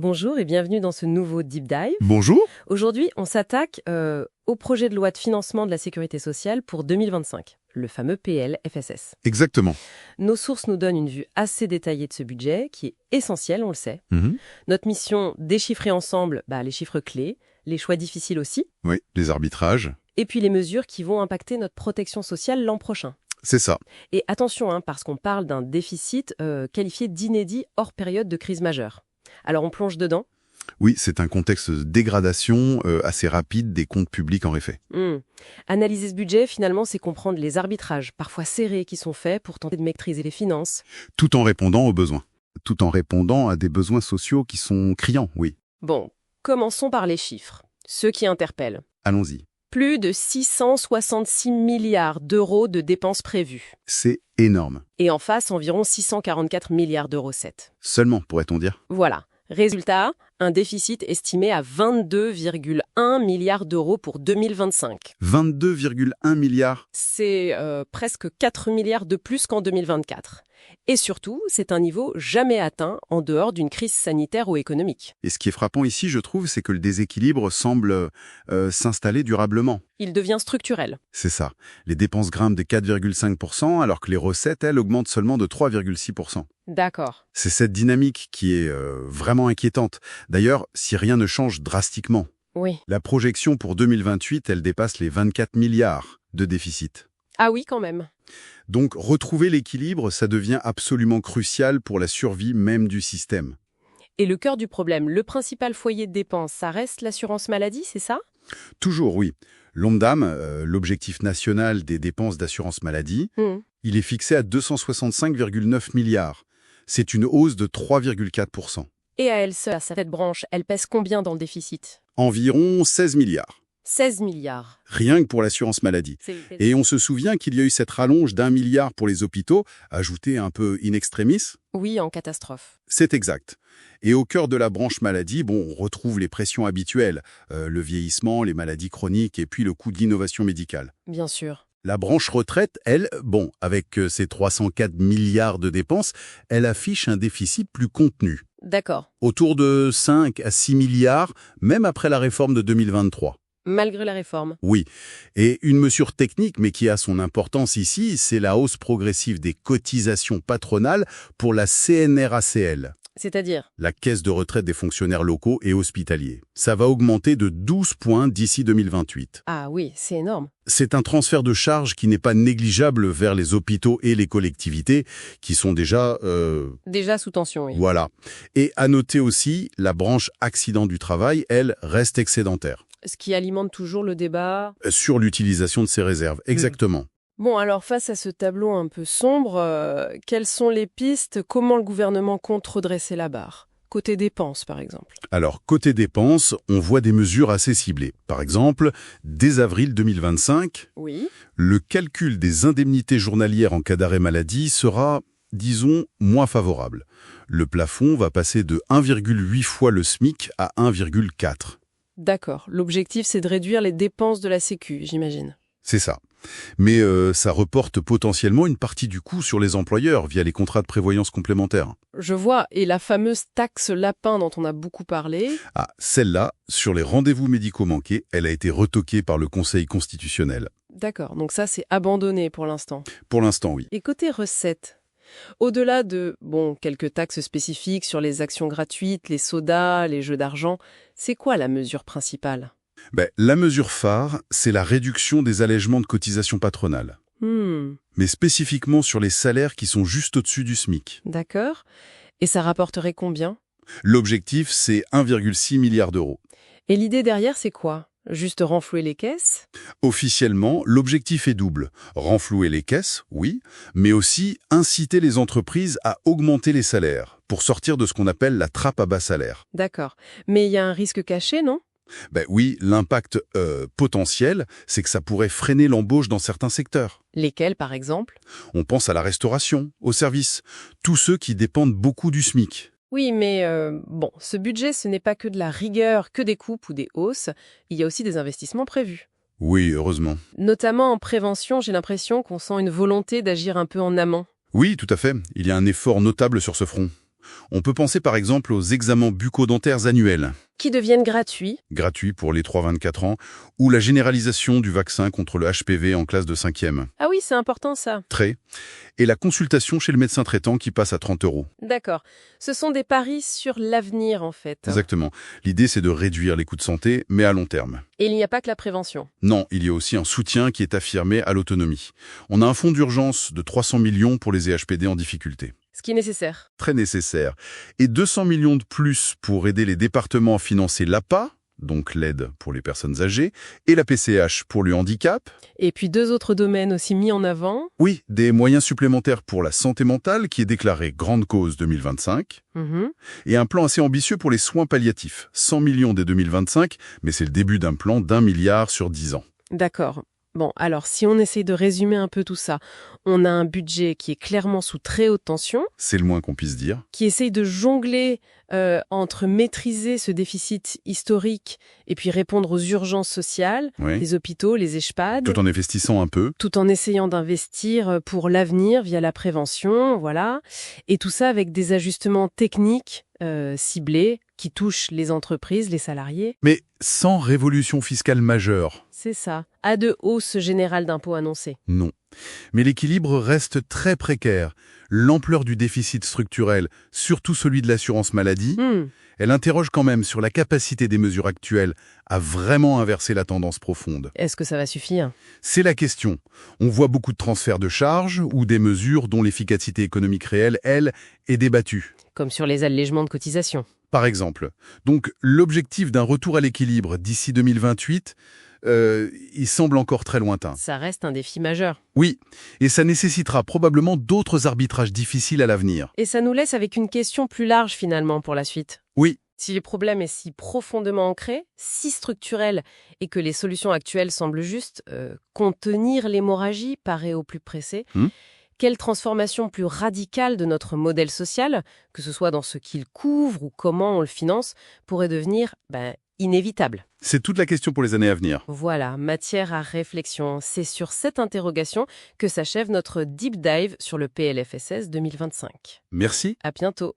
Bonjour et bienvenue dans ce nouveau Deep Dive. Bonjour. Aujourd'hui, on s'attaque au projet de loi de financement de la sécurité sociale pour 2025, le fameux PLFSS. Exactement. Nos sources nous donnent une vue assez détaillée de ce budget, qui est essentiel, on le sait. Notre mission, déchiffrer ensemble les chiffres clés, les choix difficiles aussi, Oui, les arbitrages. et puis les mesures qui vont impacter notre protection sociale l'an prochain. C'est ça. Et attention, parce qu'on parle d'un déficit qualifié d'inédit hors période de crise majeure. Alors on plonge dedans. Oui, c'est un contexte de dégradation assez rapide des comptes publics en effet. Analyser ce budget, finalement, c'est comprendre les arbitrages, parfois serrés, qui sont faits pour tenter de maîtriser les finances. Tout en répondant aux besoins. Tout en répondant à des besoins sociaux qui sont criants, oui. Bon, commençons par les chiffres, ceux qui interpellent. Allons-y. Plus de 666 milliards d'euros de dépenses prévues. C'est énorme. Et en face, environ 644 milliards de recettes. Seulement, pourrait-on dire. Voilà. Résultat, un déficit estimé à 22,1 milliards d'euros pour 2025. 22,1 milliards. C'est presque 4 milliards de plus qu'en 2024. Et surtout, c'est un niveau jamais atteint en dehors d'une crise sanitaire ou économique. Et ce qui est frappant ici, je trouve, c'est que le déséquilibre semble s'installer durablement. Il devient structurel. C'est ça. Les dépenses grimpent de 4,5%, alors que les recettes, elles, augmentent seulement de 3,6%. D'accord. C'est cette dynamique qui est vraiment inquiétante. D'ailleurs, si rien ne change drastiquement, Oui. la projection pour 2028, elle dépasse les 24 milliards de déficit. Ah oui, quand même. Donc, retrouver l'équilibre, ça devient absolument crucial pour la survie même du système. Et le cœur du problème, le principal foyer de dépenses, ça reste l'assurance maladie, c'est ça? Toujours, oui. L'ONDAM, l'objectif national des dépenses d'assurance maladie, il est fixé à 265,9 milliards. C'est une hausse de 3,4%. Et à elle seule, cette branche, elle pèse combien dans le déficit? Environ 16 milliards. 16 milliards. Rien que pour l'assurance maladie. Et on se souvient qu'il y a eu cette rallonge d'1 milliard pour les hôpitaux, ajoutée un peu in extremis. Oui, en catastrophe. C'est exact. Et au cœur de la branche maladie, on retrouve les pressions habituelles, le vieillissement, les maladies chroniques et puis le coût de l'innovation médicale. Bien sûr. La branche retraite, elle, avec ses 304 milliards de dépenses, elle affiche un déficit plus contenu. D'accord. Autour de 5 à 6 milliards, même après la réforme de 2023. Malgré la réforme. Oui. Et une mesure technique, mais qui a son importance ici, c'est la hausse progressive des cotisations patronales pour la CNRACL. C'est-à-dire? La caisse de retraite des fonctionnaires locaux et hospitaliers. Ça va augmenter de 12 points d'ici 2028. Ah oui, c'est énorme. C'est un transfert de charges qui n'est pas négligeable vers les hôpitaux et les collectivités, qui sont déjà... Déjà sous tension, oui. Voilà. Et à noter aussi, la branche accident du travail, elle, reste excédentaire. Ce qui alimente toujours le débat. Sur l'utilisation de ces réserves, exactement. Bon, alors face à ce tableau un peu sombre, quelles sont les pistes? Comment le gouvernement compte redresser la barre? Côté dépenses, par exemple. Alors, côté dépenses, on voit des mesures assez ciblées. Par exemple, dès avril 2025, Oui. le calcul des indemnités journalières en cas d'arrêt maladie sera, disons, moins favorable. Le plafond va passer de 1,8 fois le SMIC à 1,4. D'accord. L'objectif, c'est de réduire les dépenses de la Sécu, j'imagine. C'est ça. Mais ça reporte potentiellement une partie du coût sur les employeurs via les contrats de prévoyance complémentaire. Je vois. Et la fameuse taxe lapin dont on a beaucoup parlé? Ah, celle-là, sur les rendez-vous médicaux manqués, elle a été retoquée par le Conseil constitutionnel. D'accord. Donc ça, c'est abandonné pour l'instant. Pour l'instant, oui. Et côté recettes? Au-delà de, quelques taxes spécifiques sur les actions gratuites, les sodas, les jeux d'argent, c'est quoi la mesure principale? La mesure phare, c'est la réduction des allègements de cotisations patronales. Mais spécifiquement sur les salaires qui sont juste au-dessus du SMIC. D'accord. Et ça rapporterait combien? L'objectif, c'est 1,6 milliard d'euros. Et l'idée derrière, c'est quoi? Juste renflouer les caisses? Officiellement, l'objectif est double. Renflouer les caisses, oui, mais aussi inciter les entreprises à augmenter les salaires pour sortir de ce qu'on appelle la trappe à bas salaire. D'accord. Mais il y a un risque caché, non? Oui, l'impact potentiel, c'est que ça pourrait freiner l'embauche dans certains secteurs. Lesquels, par exemple? On pense à la restauration, aux services, tous ceux qui dépendent beaucoup du SMIC. Oui, mais ce budget, ce n'est pas que de la rigueur, que des coupes ou des hausses. Il y a aussi des investissements prévus. Oui, heureusement. Notamment en prévention, j'ai l'impression qu'on sent une volonté d'agir un peu en amont. Oui, tout à fait. Il y a un effort notable sur ce front. On peut penser par exemple aux examens bucco-dentaires annuels, Qui deviennent gratuits. gratuits pour les 3-24 ans, ou la généralisation du vaccin contre le HPV en classe de 5e. Ah oui, c'est important ça. Très. Et la consultation chez le médecin traitant qui passe à 30 €. D'accord. Ce sont des paris sur l'avenir en fait. Exactement. L'idée, c'est de réduire les coûts de santé, mais à long terme. Et il n'y a pas que la prévention. Non, il y a aussi un soutien qui est affirmé à l'autonomie. On a un fonds d'urgence de 300 millions pour les EHPD en difficulté. Ce qui est nécessaire. Très nécessaire. Et 200 millions de plus pour aider les départements à financer l'APA, donc l'aide pour les personnes âgées, et la PCH pour le handicap. Et puis 2 autres domaines aussi mis en avant. Oui, des moyens supplémentaires pour la santé mentale qui est déclaré grande cause 2025. Mhm. Et un plan assez ambitieux pour les soins palliatifs. 100 millions dès 2025, mais c'est le début d'un plan d'1 milliard sur 10 ans. D'accord. Bon, alors si on essaye de résumer un peu tout ça, on a un budget qui est clairement sous très haute tension, C'est le moins qu'on puisse dire. qui essaye de jongler entre maîtriser ce déficit historique et puis répondre aux urgences sociales, Oui. les hôpitaux, les EHPAD, Tout en investissant un peu. tout en essayant d'investir pour l'avenir via la prévention, voilà. Et tout ça avec des ajustements techniques ciblés qui touchent les entreprises, les salariés. Mais sans révolution fiscale majeure. C'est ça. À de hausses générales d'impôts annoncées. Non. Mais l'équilibre reste très précaire. L'ampleur du déficit structurel, surtout celui de l'assurance maladie, elle interroge quand même sur la capacité des mesures actuelles à vraiment inverser la tendance profonde. Est-ce que ça va suffire ? C'est la question. On voit beaucoup de transferts de charges ou des mesures dont l'efficacité économique réelle, elle, est débattue. Comme sur les allègements de cotisations. Par exemple. Donc, l'objectif d'un retour à l'équilibre d'ici 2028, il semble encore très lointain. Ça reste un défi majeur. Oui, et ça nécessitera probablement d'autres arbitrages difficiles à l'avenir. Et ça nous laisse avec une question plus large finalement pour la suite. Oui, Si le problème est si profondément ancré, si structurel, et que les solutions actuelles semblent justes, contenir l'hémorragie paraît au plus pressé, quelle transformation plus radicale de notre modèle social, que ce soit dans ce qu'il couvre ou comment on le finance, pourrait devenir inévitable ? c'est toute la question pour les années à venir. Voilà, matière à réflexion. C'est sur cette interrogation que s'achève notre deep dive sur le PLFSS 2025. Merci. À bientôt.